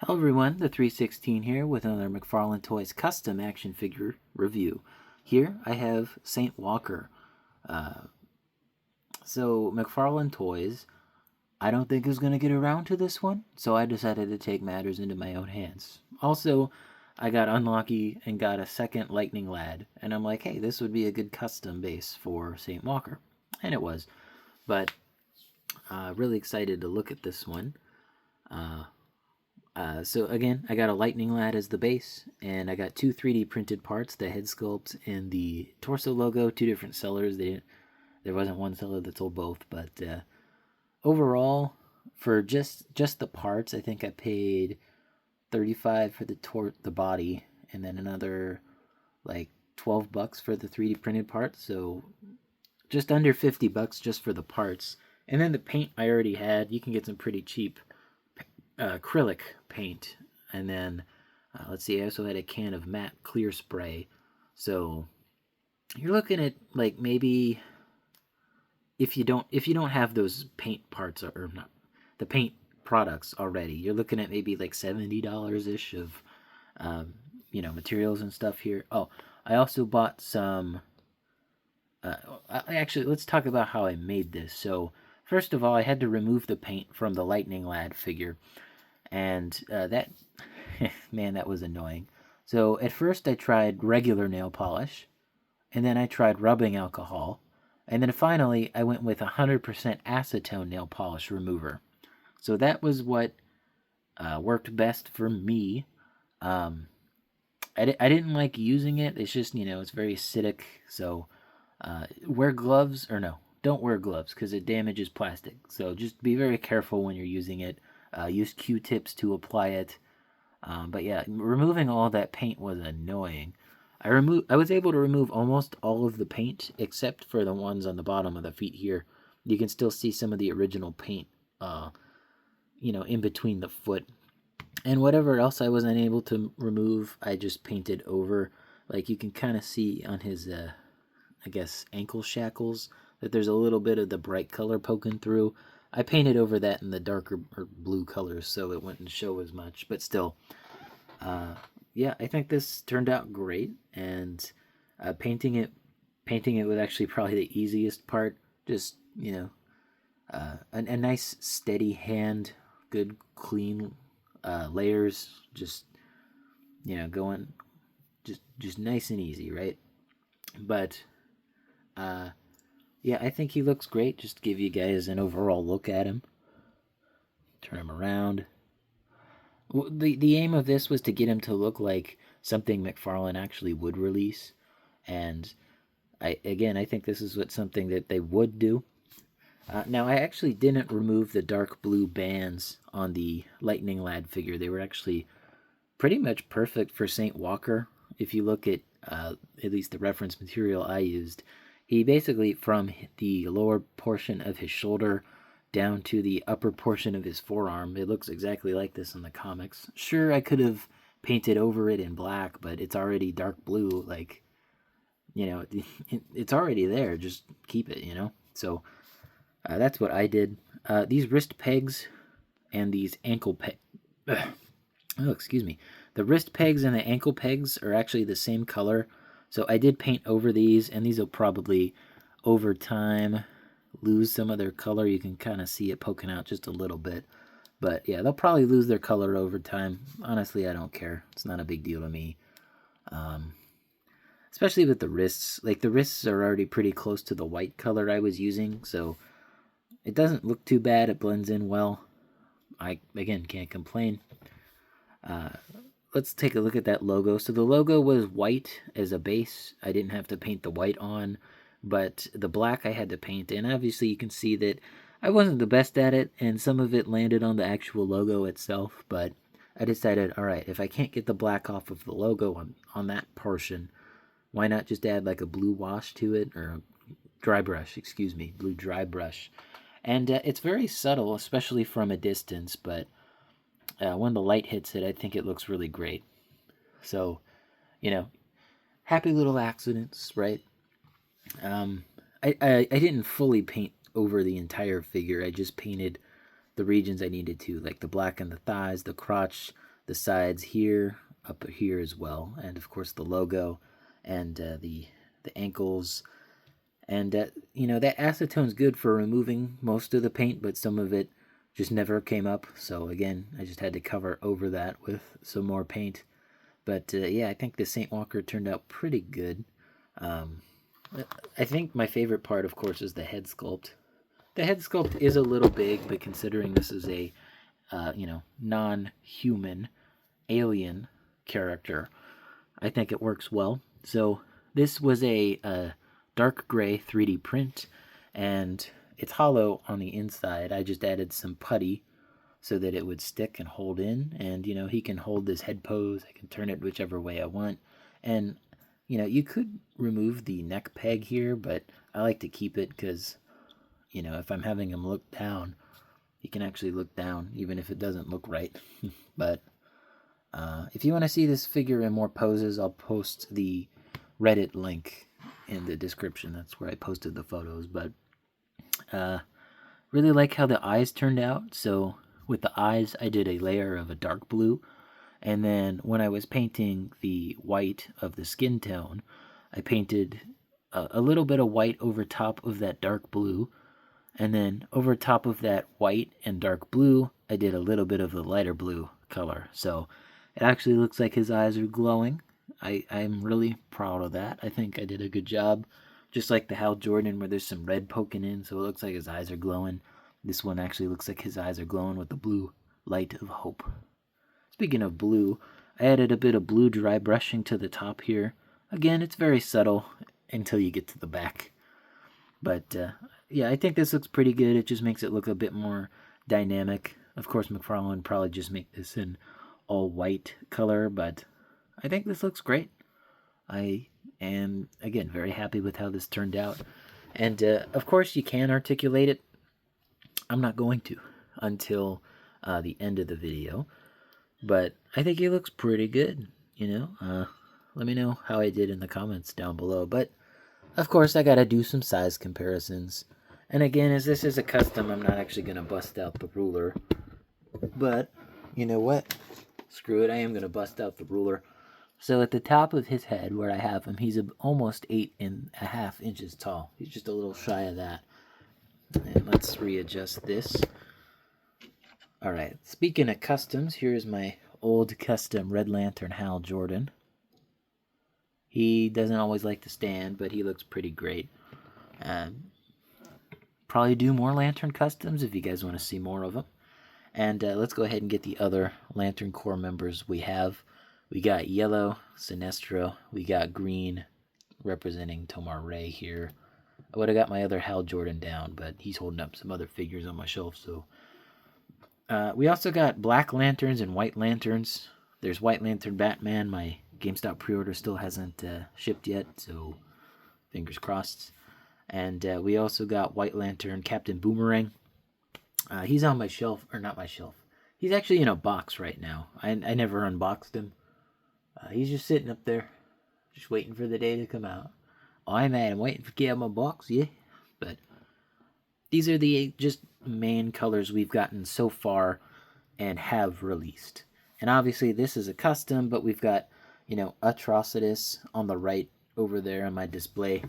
Hello everyone, the 316 here with another Mcfarlane Toys custom action figure review. Here I have Saint Walker. So Mcfarlane Toys, I don't think is going to get around to this one, so I decided to take matters into my own hands. Also, I got unlucky and got a second Lightning Lad, and I'm like, hey, this would be a good custom base for Saint Walker. And it was. But really excited to look at this one. So again, I got a Lightning Lad as the base, and I got two 3D printed parts: the head sculpt and the torso logo. Two different sellers. There wasn't one seller that sold both, but overall, for just the parts, I think I paid 35 for the body, and then another like $12 for the 3D printed parts. So just under $50 just for the parts. And then the paint I already had. You can get some pretty cheap acrylic paint, and then let's see, I also had a can of matte clear spray. So you're looking at like maybe if you don't have those paint parts or not the paint products already, you're looking at maybe like $70 ish of materials and stuff here. Oh, I also bought some. Actually, let's talk about how I made this. So first of all, I had to remove the paint from the Lightning Lad figure, and that man, that was annoying. So at first I tried regular nail polish, and then I tried rubbing alcohol, and then finally I went with 100% acetone nail polish remover. So that was what worked best for me. um, I didn't like using it. It's just, it's very acidic. So wear gloves, or no, don't wear gloves because it damages plastic. So just be very careful when you're using it. Use Q-tips to apply it. But yeah, removing all that paint was annoying. I was able to remove almost all of the paint except for the ones on the bottom of the feet here. You can still see some of the original paint, in between the foot. And whatever else I was unable to remove, I just painted over. Like you can kind of see on his, I guess, ankle shackles that there's a little bit of the bright color poking through. I painted over that in the darker or blue colors so it wouldn't show as much, but still, uh, yeah, I think this turned out great. And painting it was actually probably the easiest part. Just a nice steady hand, good clean layers, just going just nice and easy, right? But uh, yeah, I think he looks great. Just to give you guys an overall look at him, turn him around. The aim of this was to get him to look like something Mcfarlane actually would release, and I think this is something that they would do. Now, I actually didn't remove the dark blue bands on the Lightning Lad figure. They were actually pretty much perfect for Saint Walker. If you look at least the reference material I used, he basically, from the lower portion of his shoulder down to the upper portion of his forearm, it looks exactly like this in the comics. Sure, I could have painted over it in black, but it's already dark blue. Like, it's already there. Just keep it. So that's what I did. These wrist pegs and these ankle pegs. Oh, excuse me. The wrist pegs and the ankle pegs are actually the same color. So I did paint over these, and these will probably, over time, lose some of their color. You can kind of see it poking out just a little bit. But yeah, they'll probably lose their color over time. Honestly, I don't care. It's not a big deal to me. Especially with the wrists. Like, the wrists are already pretty close to the white color I was using, so it doesn't look too bad. It blends in well. I, again, can't complain. Let's take a look at that logo. So the logo was white as a base. I didn't have to paint the white on, but the black I had to paint. And obviously you can see that I wasn't the best at it, and some of it landed on the actual logo itself, but I decided, all right, if I can't get the black off of the logo on that portion, why not just add like a blue wash to it, or a dry brush, excuse me, blue dry brush. And it's very subtle, especially from a distance, but when the light hits it, I think it looks really great. So, you know, happy little accidents, right? Um, I didn't fully paint over the entire figure. I just painted the regions I needed to, like the black in the thighs, the crotch, the sides here, up here as well, and of course the logo, and the ankles. And that acetone's good for removing most of the paint, but some of it just never came up. So again, I just had to cover over that with some more paint. But yeah, I think the Saint Walker turned out pretty good. I think my favorite part, of course, is the head sculpt. The head sculpt is a little big, but considering this is a non-human alien character, I think it works well. So this was a dark gray 3D print, and it's hollow on the inside. I just added some putty so that it would stick and hold in, and he can hold this head pose. I can turn it whichever way I want, and you could remove the neck peg here, but I like to keep it because if I'm having him look down, he can actually look down even if it doesn't look right. But if you want to see this figure in more poses, I'll post the Reddit link in the description. That's where I posted the photos. But really like how the eyes turned out. So with the eyes, I did a layer of a dark blue, and then when I was painting the white of the skin tone, I painted a little bit of white over top of that dark blue, and then over top of that white and dark blue, I did a little bit of the lighter blue color. So it actually looks like his eyes are glowing. I'm really proud of that. I think I did a good job. Just like the Hal Jordan where there's some red poking in, so it looks like his eyes are glowing. This one actually looks like his eyes are glowing with the blue light of hope. Speaking of blue, I added a bit of blue dry brushing to the top here. Again, it's very subtle until you get to the back. But yeah, I think this looks pretty good. It just makes it look a bit more dynamic. Of course, Mcfarlane probably just make this in all white color, but I think this looks great. I am, again, very happy with how this turned out. And of course, you can articulate it. I'm not going to until the end of the video. But I think it looks pretty good, Let me know how I did in the comments down below. But, of course, I gotta do some size comparisons. And again, as this is a custom, I'm not actually gonna bust out the ruler. But, you know what? Screw it, I am gonna bust out the ruler. So at the top of his head, where I have him, he's almost 8.5 inches tall. He's just a little shy of that. And let's readjust this. Alright, speaking of customs, here's my old custom Red Lantern Hal Jordan. He doesn't always like to stand, but he looks pretty great. Probably do more Lantern customs if you guys want to see more of them. And let's go ahead and get the other Lantern Corps members we have. We got yellow, Sinestro. We got green, representing Tomar Ray here. I would have got my other Hal Jordan down, but he's holding up some other figures on my shelf, so... we also got black lanterns and white lanterns. There's White Lantern Batman. My GameStop pre-order still hasn't shipped yet, so fingers crossed. And we also got White Lantern Captain Boomerang. He's on my shelf, or not my shelf. He's actually in a box right now. I never unboxed him. He's just sitting up there, just waiting for the day to come out. Oh, I'm waiting for get out my box, yeah. But these are the just main colors we've gotten so far and have released. And obviously this is a custom, but we've got, Atrocitus on the right over there on my display.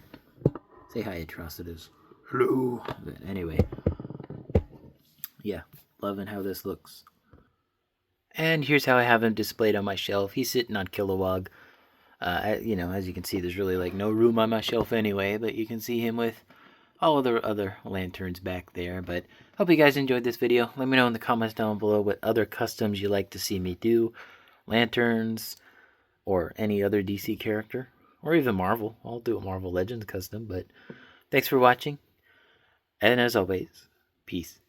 Say hi, Atrocitus. Hello. But anyway, yeah, loving how this looks. And here's how I have him displayed on my shelf. He's sitting on Kilowog. As you can see, there's really no room on my shelf anyway, but you can see him with all of the other lanterns back there. But hope you guys enjoyed this video. Let me know in the comments down below what other customs you like to see me do. Lanterns, or any other DC character, or even Marvel. I'll do a Marvel Legends custom, but thanks for watching. And as always, peace.